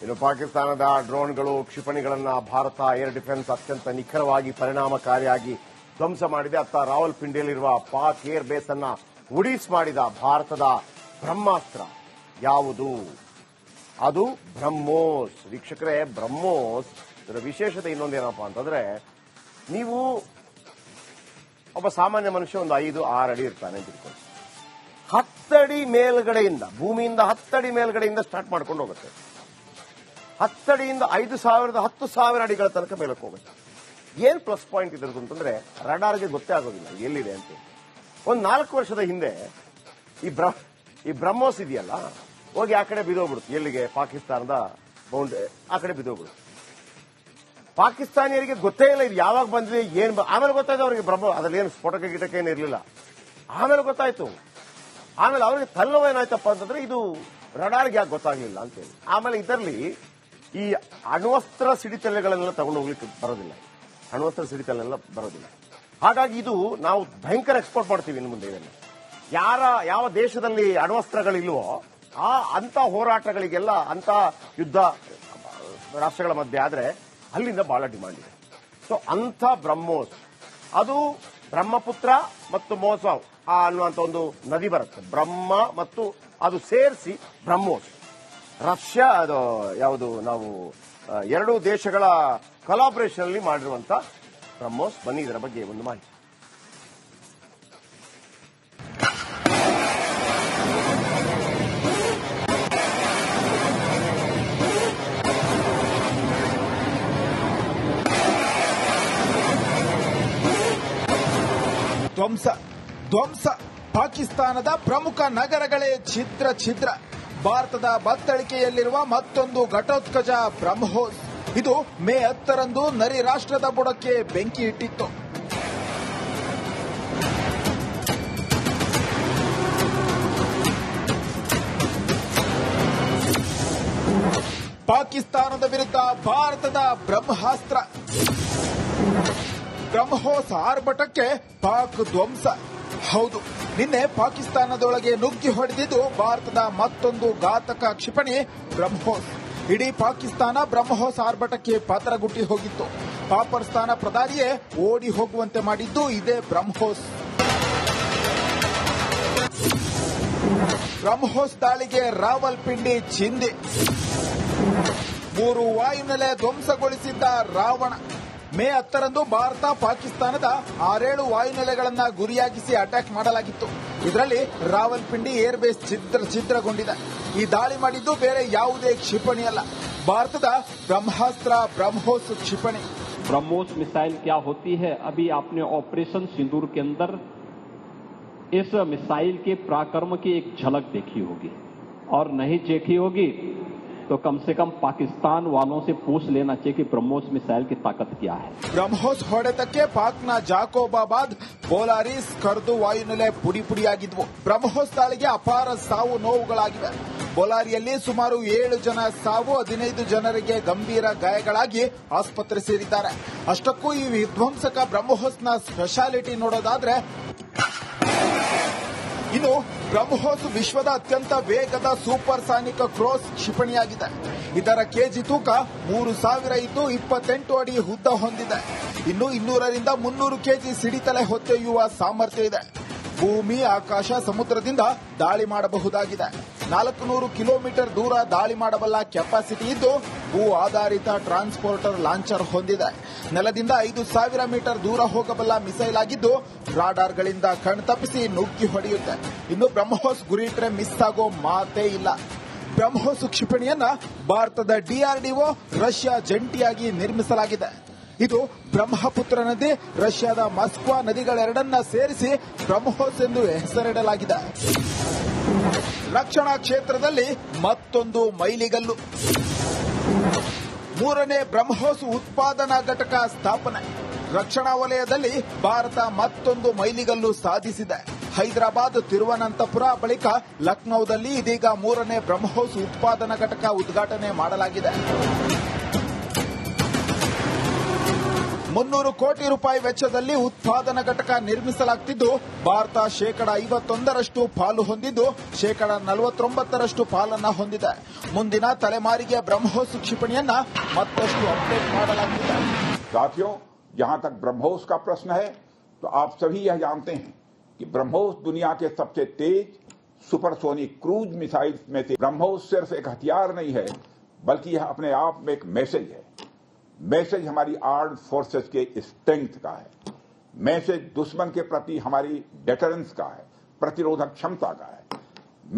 ಇನ್ನು ಪಾಕಿಸ್ತಾನದ ಡ್ರೋನ್ಗಳು ಕ್ಷಿಪಣಿಗಳನ್ನು ಭಾರತ ಏರ್ ಡಿಫೆನ್ಸ್ ಅತ್ಯಂತ ನಿಖರವಾಗಿ ಪರಿಣಾಮಕಾರಿಯಾಗಿ ಧ್ವಂಸ ಮಾಡಿದೆ. ಅತ್ತ ರಾವಲ್ಪಿಂಡಿಯಲ್ಲಿರುವ ಪಾಕ್ ಏರ್ ಬೇಸ್ ಅನ್ನ ಉಡೀಸ್ ಮಾಡಿದ ಭಾರತದ ಬ್ರಹ್ಮಾಸ್ತ್ರ ಯಾವುದು? ಅದು ಬ್ರಹ್ಮೋಸ್. ವೀಕ್ಷಕರೇ, ಬ್ರಹ್ಮೋಸ್ ಇದರ ವಿಶೇಷತೆ ಇನ್ನೊಂದೇನಪ್ಪ ಅಂತಂದ್ರೆ, ನೀವು ಒಬ್ಬ ಸಾಮಾನ್ಯ ಮನುಷ್ಯ ಒಂದು 5-6 ಅಡಿ ಇರ್ತಾನೆ ಅಂತ ತಿಳ್ಕೊಳ್ಳಿ. 10 ಅಡಿ ಮೇಲ್ಗಡೆಯಿಂದ, ಭೂಮಿಯಿಂದ 10 ಅಡಿ ಮೇಲ್ಗಡೆಯಿಂದ ಸ್ಟಾರ್ಟ್ ಮಾಡ್ಕೊಂಡು ಹೋಗುತ್ತೆ. 10 ಅಡಿಯಿಂದ 5,000 10,000 ಅಡಿಗಳ ತನಕ ಮೇಲಕ್ಕೆ ಹೋಗುತ್ತೆ. ಏನ್ ಪ್ಲಸ್ ಪಾಯಿಂಟ್ ಇದ್ರದ್ದು ಅಂತಂದ್ರೆ, ರಡಾರ್ಗೆ ಗೊತ್ತೇ ಆಗೋದಿಲ್ಲ ಎಲ್ಲಿದೆ ಅಂತ. ಒಂದು 4 ವರ್ಷದ ಹಿಂದೆ ಈ ಬ್ರಹ್ಮೋಸ್ ಇದೆಯಲ್ಲ, ಹೋಗಿ ಆ ಕಡೆ ಬಿದ್ದೋಗ್ಬಿಡುತ್ತೆ. ಎಲ್ಲಿಗೆ? ಪಾಕಿಸ್ತಾನದ ಬೌಂಡ್ರಿ ಆ ಕಡೆ ಬಿದ್ದೋಗ್ಬಿಡುತ್ತೆ. ಪಾಕಿಸ್ತಾನಿಯರಿಗೆ ಗೊತ್ತೇ ಇಲ್ಲ ಇದು ಯಾವಾಗ ಬಂದಿದೆ, ಏನ್. ಆಮೇಲೆ ಗೊತ್ತಾಯ್ತು ಅವರಿಗೆ ಅದ್ರಲ್ಲಿ ಏನು ಸ್ಫೋಟಕ ಗಿಟಕ ಏನು ಇರಲಿಲ್ಲ. ಆಮೇಲೆ ಗೊತ್ತಾಯ್ತು. ಆಮೇಲೆ ಅವರಿಗೆ ತಲೆನೋವು ಏನಾಯ್ತಪ್ಪ ಅಂತಂದ್ರೆ, ಇದು ರಡಾರ್ಗೆ ಯಾಕೆ ಗೊತ್ತಾಗ್ಲಿಲ್ಲ ಅಂತೇಳಿ. ಆಮೇಲೆ ಇದರಲ್ಲಿ ಈ ಅಣ್ವಸ್ತ್ರ ಸಿಡಿತಲೆಗಳನ್ನೆಲ್ಲ ತಗೊಂಡು ಹೋಗ್ಲಿಕ್ಕೆ ಬರೋದಿಲ್ಲ. ಅಣ್ವಸ್ತ್ರ ಸಿಡಿತಲೆಲ್ಲ ಬರೋದಿಲ್ಲ. ಹಾಗಾಗಿ ಇದು ನಾವು ಭಯಂಕರ ಎಕ್ಸ್ಪೋರ್ಟ್ ಮಾಡ್ತೀವಿ ಇನ್ನು ಮುಂದೆ. ಇದನ್ನು ಯಾವ ದೇಶದಲ್ಲಿ ಅಣ್ವಸ್ತ್ರಗಳಿಲ್ವೋ ಅಂತ ಹೋರಾಟಗಳಿಗೆಲ್ಲ, ಅಂತ ಯುದ್ಧ ರಾಷ್ಟ್ರಗಳ ಮಧ್ಯೆ ಆದ್ರೆ ಅಲ್ಲಿಂದ ಬಹಳ ಡಿಮಾಂಡ್ ಇದೆ. ಸೊ ಅಂಥ ಬ್ರಹ್ಮೋಸ್, ಅದು ಬ್ರಹ್ಮಪುತ್ರ ಮತ್ತು ಮೋಸಾವ್ ಅನ್ನುವಂಥ ಒಂದು ನದಿ ಬರುತ್ತೆ. ಬ್ರಹ್ಮ ಮತ್ತು ಅದು ಸೇರಿಸಿ ಬ್ರಹ್ಮೋಸ್. ರಷ್ಯಾ ಅದು ಯಾವುದು, ನಾವು 2 ದೇಶಗಳ ಕೊಲಾಬರೇಷನ್ ಅಲ್ಲಿ ಮಾಡಿರುವಂತ ಬ್ರಹ್ಮೋಸ್. ಬನ್ನಿ ಇದರ ಬಗ್ಗೆ ಒಂದು ಮಾಹಿತಿ. ಧ್ವಂಸ. ಪಾಕಿಸ್ತಾನದ ಪ್ರಮುಖ ನಗರಗಳೇ ಛಿದ್ರ. ಭಾರತದ ಬತ್ತಳಿಕೆಯಲ್ಲಿರುವ ಮತ್ತೊಂದು ಘಟೋತ್ಕಚ ಬ್ರಹ್ಮೋಸ್. ಇದು ಮೇ 10ರಂದು ನರಿ ರಾಷ್ಟ್ರದ ಬುಡಕ್ಕೆ ಬೆಂಕಿ ಇಟ್ಟಿತ್ತು. ಪಾಕಿಸ್ತಾನದ ವಿರುದ್ಧ ಭಾರತದ ಬ್ರಹ್ಮಾಸ್ತ್ರ. ಬ್ರಹ್ಮೋಸ್ ಆರ್ಭಟಕ್ಕೆ ಪಾಕ್ ಧ್ವಂಸ. ಹೌದು, ನಿನ್ನೆ ಪಾಕಿಸ್ತಾನದೊಳಗೆ ನುಗ್ಗಿ ಹೊಡೆದಿದ್ದು ಭಾರತದ ಮತ್ತೊಂದು ಘಾತಕ ಕ್ಷಿಪಣಿ ಬ್ರಹ್ಮೋಸ್. ಇಡೀ ಪಾಕಿಸ್ತಾನ ಬ್ರಹ್ಮೋಸ್ ಆರ್ಭಟಕ್ಕೆ ಪಾತ್ರಗುಟ್ಟಿ ಹೋಗಿತ್ತು. ಪಾಪರ್ಸ್ತಾನ ಪ್ರಧಾನಿಯೇ ಓಡಿ ಹೋಗುವಂತೆ ಮಾಡಿದ್ದು ಇದೇ ಬ್ರಹ್ಮೋಸ್. ಬ್ರಹ್ಮೋಸ್ ದಾಳಿಗೆ ರಾವಲ್ಪಿಂಡಿ ಚಿಂದಿ. 3 ವಾಯುನೆಲೆ ಧ್ವಂಸಗೊಳಿಸಿದ್ದ ರಾವಣ. ಮೇ 10ರಂದು ಭಾರತ ಪಾಕಿಸ್ತಾನದ 6-7 ವಾಯುನೆಲೆಗಳನ್ನ ಗುರಿಯಾಗಿಸಿ ಅಟ್ಯಾಕ್ ಮಾಡಲಾಗಿತ್ತು. ಇದರಲ್ಲಿ ರಾವಲ್ಪಿಂಡಿ ಏರ್ ಬೇಸ್ ಛಿದ್ರಗೊಂಡಿದೆ. ಈ ದಾಳಿ ಮಾಡಿದ್ದು ಬೇರೆ ಯಾವುದೇ ಕ್ಷಿಪಣಿ ಅಲ್ಲ, ಭಾರತದ ಬ್ರಹ್ಮಾಸ್ತ್ರ ಬ್ರಹ್ಮೋಸ್ ಕ್ಷಿಪಣಿ. ब्रह्मोस मिसाइल क्या होती है, अभी आपने ऑपरेशन सिंदूर के अंदर इस मिसाइल के पराक्रम की एक झलक देखी होगी, और नहीं देखी होगी तो कम से कम पाकिस्तान वालों से पूछ लेना चाहिए कि ब्रह्मोस मिसाइल की ताकत क्या है. ಬ್ರಹ್ಮೋಸ್ ಹೊಡೆತಕ್ಕೆ ಪಾಕ್ನ ಜಾಕೋಬಾಬಾದ್, ಬೋಲಾರಿಸ್, ಕರ್ದು ವಾಯುನೆಲೆ ಪುಡಿಯಾಗಿದ್ವು. ಬ್ರಹ್ಮೋಸ್ ದಾಳಿಗೆ ಅಪಾರ ಸಾವು ನೋವುಗಳಾಗಿವೆ. ಬೋಲಾರಿಯಲ್ಲಿ ಸುಮಾರು 7 ಜನ ಸಾವು, 15 ಜನರಿಗೆ ಗಂಭೀರ ಗಾಯಗಳಾಗಿ ಆಸ್ಪತ್ರೆ ಸೇರಿದ್ದಾರೆ. ಅಷ್ಟಕ್ಕೂ ಈ ವಿಧ್ವಂಸಕ ಬ್ರಹ್ಮೋಸ್ನ ಸ್ಪೆಷಾಲಿಟಿ ನೋಡೋದಾದ್ರೆ, ಇನ್ನು ಬ್ರಹ್ಮೋಸ್ ವಿಶ್ವದ ಅತ್ಯಂತ ವೇಗದ ಸೂಪರ್ಸಾನಿಕ್ ಕ್ರೂಸ್ ಕ್ಷಿಪಣಿಯಾಗಿದೆ. ಇದರ ಕೆಜಿ ತೂಕ 3000 ಇದ್ದು 28 ಅಡಿ ಉದ್ದ ಹೊಂದಿದೆ. ಇನ್ನು 200ರಿಂದ 300 ಕೆಜಿ ಸಿಡಿತಲೆ ಹೊತ್ತೊಯ್ಯುವ ಸಾಮರ್ಥ್ಯ ಇದೆ. ಭೂಮಿ, ಆಕಾಶ, ಸಮುದ್ರದಿಂದ ದಾಳಿ ಮಾಡಬಹುದಾಗಿದೆ. 400 ಕಿಲೋಮೀಟರ್ ದೂರ ದಾಳಿ ಮಾಡಬಲ್ಲ ಕೆಪಾಸಿಟಿ ಇದ್ದು, ಭೂ ಆಧಾರಿತ ಟ್ರಾನ್ಸ್ಪೋರ್ಟರ್ ಲಾಂಚರ್ ಹೊಂದಿದೆ. ನೆಲದಿಂದ 5000 ಮೀಟರ್ ದೂರ ಹೋಗಬಲ್ಲ ಮಿಸೈಲ್ ಆಗಿದ್ದು, ರಾಡಾರ್ಗಳಿಂದ ಕಣ್ತಪ್ಪಿಸಿ ನುಗ್ಗಿ ಹೊಡೆಯುತ್ತೆ. ಇನ್ನು ಬ್ರಹ್ಮೋಸ್ ಗುರಿಟ್ರೆ ಮಿಸ್ ಆಗೋ ಮಾತೇ ಇಲ್ಲ. ಬ್ರಹ್ಮೋಸ್ ಕ್ಷಿಪಣಿಯನ್ನ ಭಾರತದ ಡಿಆರ್ಡಿಒ, ರಷ್ಯಾ ಜಂಟಿಯಾಗಿ ನಿರ್ಮಿಸಲಾಗಿದೆ. ಇದು ಬ್ರಹ್ಮಪುತ್ರ ನದಿ, ರಷ್ಯಾದ ಮಾಸ್ಕೋ ನದಿಗಳೆರಡನ್ನ ಸೇರಿಸಿ ಬ್ರಹ್ಮೋಸ್ ಎಂದು ಹೆಸರಿಡಲಾಗಿದೆ. ರಕ್ಷಣಾ ಕ್ಷೇತ್ರದಲ್ಲಿ ಮತ್ತೊಂದು ಮೈಲಿಗಲ್ಲು. 3ನೇ ಬ್ರಹ್ಮೋಸ್ ಉತ್ಪಾದನಾ ಘಟಕ ಸ್ಥಾಪನೆ. ರಕ್ಷಣಾ ವಲಯದಲ್ಲಿ ಭಾರತ ಮತ್ತೊಂದು ಮೈಲಿಗಲ್ಲು ಸಾಧಿಸಿದೆ. ಹೈದರಾಬಾದ್, ತಿರುವನಂತಪುರ ಬಳಿಕ ಲಕ್ನೋದಲ್ಲಿ ಇದೀಗ 3ನೇ ಬ್ರಹ್ಮೋಸ್ ಉತ್ಪಾದನಾ ಘಟಕ ಉದ್ಘಾಟನೆ ಮಾಡಲಾಗಿದೆ. 300 ಕೋಟಿ ರೂಪಾಯಿ ವೆಚ್ಚದಲ್ಲಿ ಉತ್ಪಾದನಾ ಘಟಕ ನಿರ್ಮಿಸಲಾಗುತ್ತಿದ್ದು, ಭಾರತ ಶೇಕಡ 51% ಪಾಲು ಹೊಂದಿದ್ದು, ಶೇಕಡ 49% ಪಾಲನ್ನ ಹೊಂದಿದೆ. ಮುಂದಿನ ತಲೆಮಾರಿಗೆ ಬ್ರಹ್ಮೋಸ್ ಕ್ಷಿಪಣಿಯನ್ನ ಮತ್ತಷ್ಟು ಅಪ್ಡೇಟ್ ಮಾಡಲಾಗುತ್ತಿದೆ. साथियों, जहां तक ब्रह्मोस का प्रश्न है तो आप सभी यह जानते हैं कि ब्रह्मोस दुनिया के सबसे तेज सुपरसोनिक क्रूज मिसाइल में से ब्रह्मोस सिर्फ एक हथियार नहीं है, बल्कि यह अपने आप में एक मैसेज है. मैसेज हमारी आर्म्ड फोर्सेस के स्ट्रेंथ का है. मैसेज दुश्मन के प्रति हमारी डेटरेंस का है, प्रतिरोधक क्षमता का है.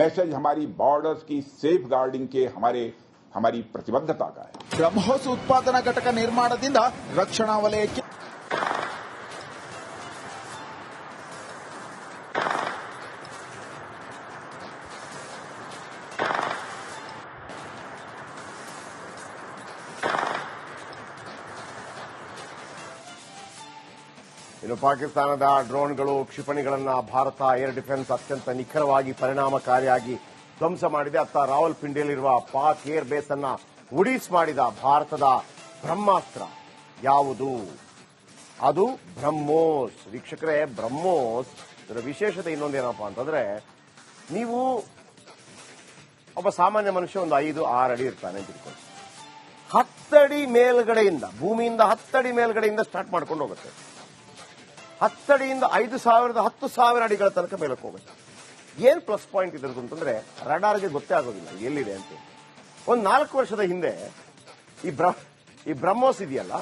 मैसेज हमारी बॉर्डर्स की सेफ गार्डिंग के हमारी प्रतिबद्धता का है. ಬ್ರಹ್ಮೋಸ್ ಉತ್ಪಾದನಾ ಘಟಕ ನಿರ್ಮಾಣದಿಂದ ರಕ್ಷಣಾ ವಲಯಕ್ಕೆ ಇನ್ನು ಪಾಕಿಸ್ತಾನದ ಡ್ರೋನ್ಗಳು, ಕ್ಷಿಪಣಿಗಳನ್ನ ಭಾರತ ಏರ್ ಡಿಫೆನ್ಸ್ ಅತ್ಯಂತ ನಿಖರವಾಗಿ ಪರಿಣಾಮಕಾರಿಯಾಗಿ ಧ್ವಂಸ ಮಾಡಿದೆ. ಅತ್ತ ರಾವಲ್ಪಿಂಡಿಯಲ್ಲಿರುವ ಪಾಕ್ ಏರ್ ಬೇಸ್ ಅನ್ನ ಉಡೀಸ್ ಮಾಡಿದ ಭಾರತದ ಬ್ರಹ್ಮಾಸ್ತ್ರ ಯಾವುದು? ಅದು ಬ್ರಹ್ಮೋಸ್. ವೀಕ್ಷಕರೇ, ಬ್ರಹ್ಮೋಸ್ ಇದರ ವಿಶೇಷತೆ ಇನ್ನೊಂದೇನಪ್ಪಾ ಅಂತಂದ್ರೆ, ನೀವು ಒಬ್ಬ ಸಾಮಾನ್ಯ ಮನುಷ್ಯ ಒಂದು 5-6 ಅಡಿ ಇರ್ತಾನೆ ಅಂತ ತಿಳ್ಕೊಳ್ಳಿ. 10 ಅಡಿ ಮೇಲ್ಗಡೆಯಿಂದ, ಭೂಮಿಯಿಂದ 10 ಅಡಿ ಮೇಲ್ಗಡೆಯಿಂದ ಸ್ಟಾರ್ಟ್ ಮಾಡ್ಕೊಂಡು ಹೋಗುತ್ತೆ. 10 ಅಡಿಯಿಂದ 5,000 10,000 ಅಡಿಗಳ ತನಕ ಮೇಲಕ್ಕೆ ಹೋಗುತ್ತೆ. ಏನ್ ಪ್ಲಸ್ ಪಾಯಿಂಟ್ ಇದ್ರದ್ದು ಅಂತಂದ್ರೆ, ರಡಾರ್ಗೆ ಗೊತ್ತೇ ಆಗೋದಿಲ್ಲ ಎಲ್ಲಿದೆ ಅಂತ. ಒಂದು 4 ವರ್ಷದ ಹಿಂದೆ ಈ ಬ್ರಹ್ಮೋಸ್ ಇದೆಯಲ್ಲ,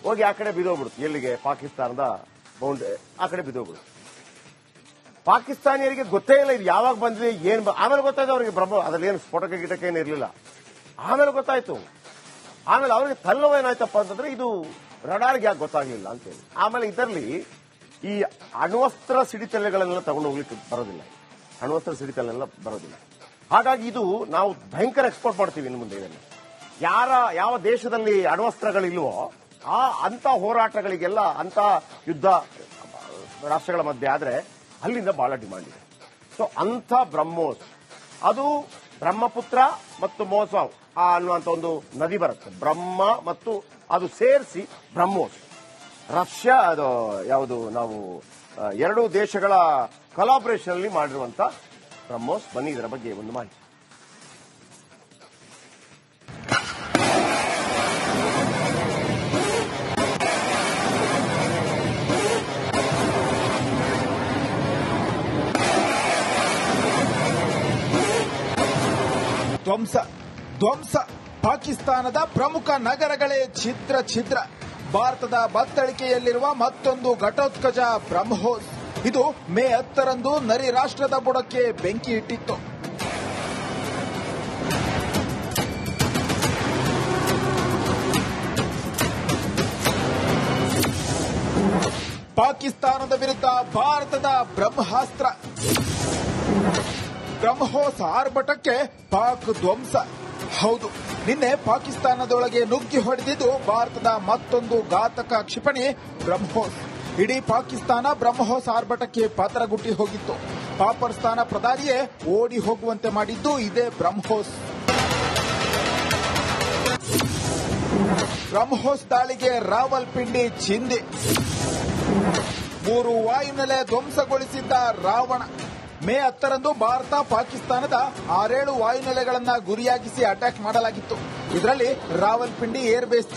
ಹೋಗಿ ಆ ಕಡೆ ಬಿದ್ದೋಗ್ಬಿಡುತ್ತೆ. ಎಲ್ಲಿಗೆ? ಪಾಕಿಸ್ತಾನದ ಬೌಂಡ್ರಿ ಆ ಕಡೆ ಬಿದ್ದೋಗ್ಬಿಡುತ್ತೆ. ಪಾಕಿಸ್ತಾನಿಯರಿಗೆ ಗೊತ್ತೇ ಇಲ್ಲ ಇದು ಯಾವಾಗ ಬಂದಿದೆ, ಆಮೇಲೆ ಗೊತ್ತಾಯ್ತು ಅವರಿಗೆ ಅದ್ರಲ್ಲಿ ಏನು ಸ್ಫೋಟಕ ಗಿಟಕ ಏನು ಇರಲಿಲ್ಲ. ಆಮೇಲೆ ಗೊತ್ತಾಯ್ತು. ಆಮೇಲೆ ಅವರಿಗೆ ತಲೆನೋವು ಏನಾಯ್ತಪ್ಪ ಅಂತಂದ್ರೆ, ಇದು ರಡಾರ್ಗೆ ಯಾಕೆ ಗೊತ್ತಾಗ್ಲಿಲ್ಲ ಅಂತೇಳಿ. ಆಮೇಲೆ ಇದರಲ್ಲಿ ಈ ಅಣ್ವಸ್ತ್ರ ಸಿಡಿತಲೆಗಳನ್ನೆಲ್ಲ ತಗೊಂಡು ಹೋಗ್ಲಿಕ್ಕೆ ಬರೋದಿಲ್ಲ. ಅಣ್ವಸ್ತ್ರ ಸಿಡಿತಲೆಲ್ಲ ಬರೋದಿಲ್ಲ. ಹಾಗಾಗಿ ಇದು ನಾವು ಭಯಂಕರ ಎಕ್ಸ್ಪೋರ್ಟ್ ಮಾಡ್ತೀವಿ ಇನ್ನು ಮುಂದೆ. ಇದನ್ನು ಯಾವ ದೇಶದಲ್ಲಿ ಅಣ್ವಸ್ತ್ರಗಳಿಲ್ವೋ ಅಂತ ಹೋರಾಟಗಳಿಗೆಲ್ಲ, ಅಂತ ಯುದ್ಧ ರಾಷ್ಟ್ರಗಳ ಮಧ್ಯೆ ಆದ್ರೆ ಅಲ್ಲಿಂದ ಬಹಳ ಡಿಮಾಂಡ್ ಇದೆ. ಸೊ ಅಂಥ ಬ್ರಹ್ಮೋಸ್, ಅದು ಬ್ರಹ್ಮಪುತ್ರ ಮತ್ತು ಮೋಸಾವ್ ಅನ್ನುವಂಥ ಒಂದು ನದಿ ಬರುತ್ತೆ. ಬ್ರಹ್ಮ ಮತ್ತು ಅದು ಸೇರಿಸಿ ಬ್ರಹ್ಮೋಸ್. ರಷ್ಯಾ ಅದು ಯಾವುದು, ನಾವು 2 ದೇಶಗಳ ಕೊಲಾಬರೇಷನ್ ಅಲ್ಲಿ ಮಾಡಿರುವಂತ ಬ್ರಹ್ಮೋಸ್. ಬನ್ನಿ ಇದರ ಬಗ್ಗೆ ಒಂದು ಮಾಹಿತಿ. ಧ್ವಂಸ. ಪಾಕಿಸ್ತಾನದ ಪ್ರಮುಖ ನಗರಗಳೇ ಛಿದ್ರ. ಭಾರತದ ಬತ್ತಳಿಕೆಯಲ್ಲಿರುವ ಮತ್ತೊಂದು ಘಟೋತ್ಕಚ ಬ್ರಹ್ಮೋಸ್. ಇದು ಮೇ 10ರಂದು ನರಿ ರಾಷ್ಟ್ರದ ಬುಡಕ್ಕೆ ಬೆಂಕಿ ಇಟ್ಟಿತ್ತು. ಪಾಕಿಸ್ತಾನದ ವಿರುದ್ಧ ಭಾರತದ ಬ್ರಹ್ಮಾಸ್ತ್ರ. ಬ್ರಹ್ಮೋಸ್ ಆರ್ಭಟಕ್ಕೆ ಪಾಕ್ ಧ್ವಂಸ. ಹೌದು, ನಿನ್ನೆ ಪಾಕಿಸ್ತಾನದೊಳಗೆ ನುಗ್ಗಿ ಹೊಡೆದಿದ್ದು ಭಾರತದ ಮತ್ತೊಂದು ಘಾತಕ ಕ್ಷಿಪಣಿ ಬ್ರಹ್ಮೋಸ್. ಇಡೀ ಪಾಕಿಸ್ತಾನ ಬ್ರಹ್ಮೋಸ್ ಆರ್ಭಟಕ್ಕೆ ಪಾತ್ರಗುಟ್ಟಿ ಹೋಗಿತ್ತು. ಪಾಪರ್ಸ್ತಾನ ಪ್ರಧಾನಿಯೇ ಓಡಿ ಹೋಗುವಂತೆ ಮಾಡಿದ್ದು ಇದೇ ಬ್ರಹ್ಮೋಸ್. ಬ್ರಹ್ಮೋಸ್ ದಾಳಿಗೆ ರಾವಲ್ಪಿಂಡಿ ಚಿಂದಿ. 3 ವಾಯುನೆಲೆ ಧ್ವಂಸಗೊಳಿಸಿದ್ದ ರಾವಣ. ಮೇ 10ರಂದು ಭಾರತ ಪಾಕಿಸ್ತಾನದ 6-7 ವಾಯುನೆಲೆಗಳನ್ನ ಗುರಿಯಾಗಿಸಿ ಅಟ್ಯಾಕ್ ಮಾಡಲಾಗಿತ್ತು. ಇದರಲ್ಲಿ ರಾವಲ್ಪಿಂಡಿ ಏರ್ ಬೇಸ್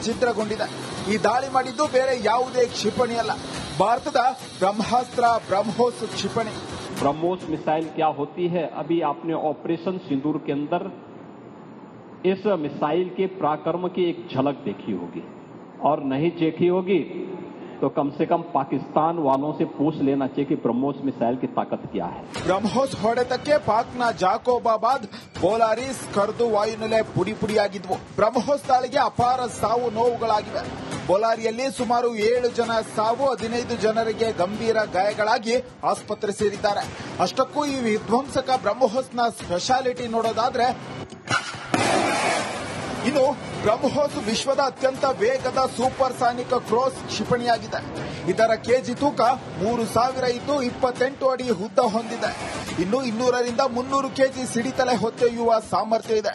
ಛಿದ್ರಗೊಂಡಿದೆ. ಈ ದಾಳಿ ಮಾಡಿದ್ದು ಬೇರೆ ಯಾವುದೇ ಕ್ಷಿಪಣಿ ಅಲ್ಲ, ಭಾರತದ ಬ್ರಹ್ಮಾಸ್ತ್ರ ಬ್ರಹ್ಮೋಸ್ ಕ್ಷಿಪಣಿ. ब्रह्मोस मिसाइल क्या होती है, अभी आपने ऑपरेशन सिंदूर के अंदर इस मिसाइल के पराक्रम की एक झलक देखी होगी, और नहीं देखी होगी तो कम से कम पाकिस्तान वालों से पूछ लेना चाहिए कि ब्रह्मोस मिसाइल की ताकत क्या है. ಬ್ರಹ್ಮೋಸ್ ಹೊಡೆತಕ್ಕೆ ಪಾಕ್ನ ಜಾಕೋಬಾಬಾದ್, ಬೋಲಾರಿಸ್, ಕರ್ದು ವಾಯುನೆಲೆ ಪುಡಿಯಾಗಿದ್ವು. ಬ್ರಹ್ಮೋಸ್ ದಾಳಿಗೆ ಅಪಾರ ಸಾವು ನೋವುಗಳಾಗಿವೆ. ಬೋಲಾರಿಯಲ್ಲಿ ಸುಮಾರು 7 ಜನ ಸಾವು, 15 ಜನರಿಗೆ ಗಂಭೀರ ಗಾಯಗಳಾಗಿ ಆಸ್ಪತ್ರೆ ಸೇರಿದ್ದಾರೆ. ಅಷ್ಟಕ್ಕೂ ಈ ವಿಧ್ವಂಸಕ ಬ್ರಹ್ಮೋಸ್ನ ಸ್ಪೆಷಾಲಿಟಿ ನೋಡೋದಾದ್ರೆ, ಇನ್ನು ಬ್ರಹ್ಮೋಸ್ ವಿಶ್ವದ ಅತ್ಯಂತ ವೇಗದ ಸೂಪರ್ಸಾನಿಕ್ ಕ್ರೂಸ್ ಕ್ಷಿಪಣಿಯಾಗಿದೆ. ಇದರ ಕೆಜಿ ತೂಕ 3000 ಇದ್ದು 28 ಅಡಿ ಉದ್ದ ಹೊಂದಿದೆ. ಇನ್ನು 200ರಿಂದ 300 ಕೆಜಿ ಸಿಡಿತಲೆ ಹೊತ್ತೊಯ್ಯುವ ಸಾಮರ್ಥ್ಯ ಇದೆ.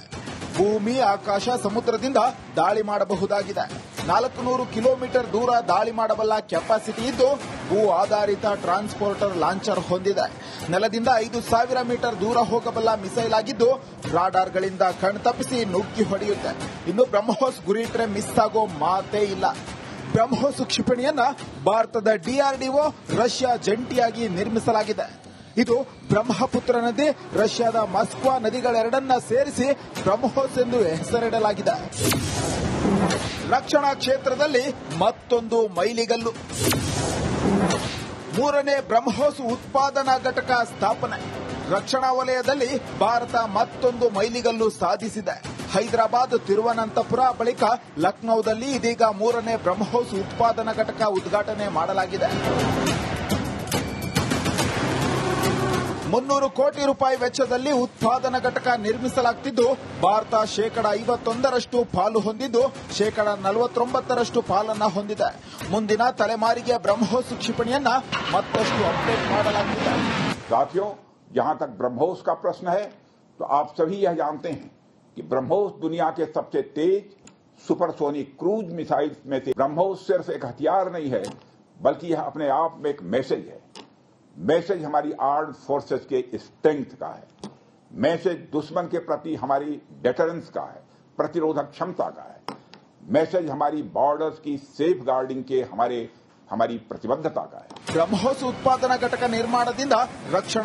ಭೂಮಿ, ಆಕಾಶ, ಸಮುದ್ರದಿಂದ ದಾಳಿ ಮಾಡಬಹುದಾಗಿದೆ. 400 ಕಿಲೋಮೀಟರ್ ದೂರ ದಾಳಿ ಮಾಡಬಲ್ಲ ಕೆಪಾಸಿಟಿ ಇದ್ದು ಭೂ ಆಧಾರಿತ ಟ್ರಾನ್ಸ್ಪೋರ್ಟರ್ ಲಾಂಚರ್ ಹೊಂದಿದೆ. ನೆಲದಿಂದ 5,000 ಮೀಟರ್ ದೂರ ಹೋಗಬಲ್ಲ ಮಿಸೈಲ್ ಆಗಿದ್ದು ರಾಡಾರ್ಗಳಿಂದ ಕಣ್ತಪ್ಪಿಸಿ ನುಗ್ಗಿ ಹೊಡೆಯುತ್ತೆ. ಇನ್ನು ಬ್ರಹ್ಮೋಸ್ ಗುರಿಟ್ರೆ ಮಿಸ್ ಆಗೋ ಮಾತೇ ಇಲ್ಲ. ಬ್ರಹ್ಮೋಸ್ ಕ್ಷಿಪಣಿಯನ್ನ ಭಾರತದ ಡಿಆರ್ಡಿಒ, ರಷ್ಯಾ ಜಂಟಿಯಾಗಿ ನಿರ್ಮಿಸಲಾಗಿದೆ. ಇದು ಬ್ರಹ್ಮಪುತ್ರ ನದಿ, ರಷ್ಯಾದ ಮಾಸ್ಕ್ವಾ ನದಿಗಳೆರಡನ್ನ ಸೇರಿಸಿ ಬ್ರಹ್ಮೋಸ್ ಎಂದು ಹೆಸರಿಡಲಾಗಿದೆ. ರಕ್ಷಣಾ ಕ್ಷೇತ್ರದಲ್ಲಿ ಮತ್ತೊಂದು ಮೈಲಿಗಲ್ಲು. 3ನೇ ಬ್ರಹ್ಮೋಸ್ ಉತ್ಪಾದನಾ ಘಟಕ ಸ್ಥಾಪನೆ. ರಕ್ಷಣಾ ವಲಯದಲ್ಲಿ ಭಾರತ ಮತ್ತೊಂದು ಮೈಲಿಗಲ್ಲು ಸಾಧಿಸಿದೆ. ಹೈದರಾಬಾದ್, ತಿರುವನಂತಪುರ ಬಳಿಕ ಲಕ್ನೋದಲ್ಲಿ ಇದೀಗ 3ನೇ ಬ್ರಹ್ಮೋಸ್ ಉತ್ಪಾದನಾ ಘಟಕ ಉದ್ಘಾಟನೆ ಮಾಡಲಾಗಿದೆ. 300 ಕೋಟಿ ರೂಪಾಯಿ ವೆಚ್ಚದಲ್ಲಿ ಉತ್ಪಾದನಾ ಘಟಕ ನಿರ್ಮಿಸಲಾಗುತ್ತಿದ್ದು ಭಾರತ ಶೇಕಡಾ 51ರಷ್ಟು ಪಾಲು ಹೊಂದಿದ್ದು ಶೇಕಡಾ 49ರಷ್ಟು ಪಾಲನ್ನ ಹೊಂದಿದೆ. ಮುಂದಿನ ತಲೆಮಾರಿಗೆ ಬ್ರಹ್ಮೋಸ್ ಕ್ಷಿಪಣಿಯನ್ನ ಮತ್ತಷ್ಟು ಅಪ್ಡೇಟ್ ಮಾಡಲಾಗುತ್ತಿದೆ. साथियों, जहां तक ब्रह्मोस का प्रश्न है तो आप सभी यह जानते हैं कि ब्रह्मोस दुनिया के सबसे तेज सुपरसोनिक क्रूज मिसाइल में से ब्रह्मोस सिर्फ एक हथियार नहीं है, बल्कि यह अपने आप में एक मैसेज है. मैसेज हमारी आर्म्ड फोर्सेस के स्ट्रेंथ का है. मैसेज दुश्मन के प्रति हमारी डेटरेंस का है, प्रतिरोधक क्षमता का है. मैसेज हमारी बॉर्डर्स की सेफ गार्डिंग के हमारी प्रतिबद्धता का है. ಬ್ರಹ್ಮೋಸ್ ಉತ್ಪಾದನಾ ಘಟಕ ನಿರ್ಮಾಣದಿಂದ ರಕ್ಷಣಾ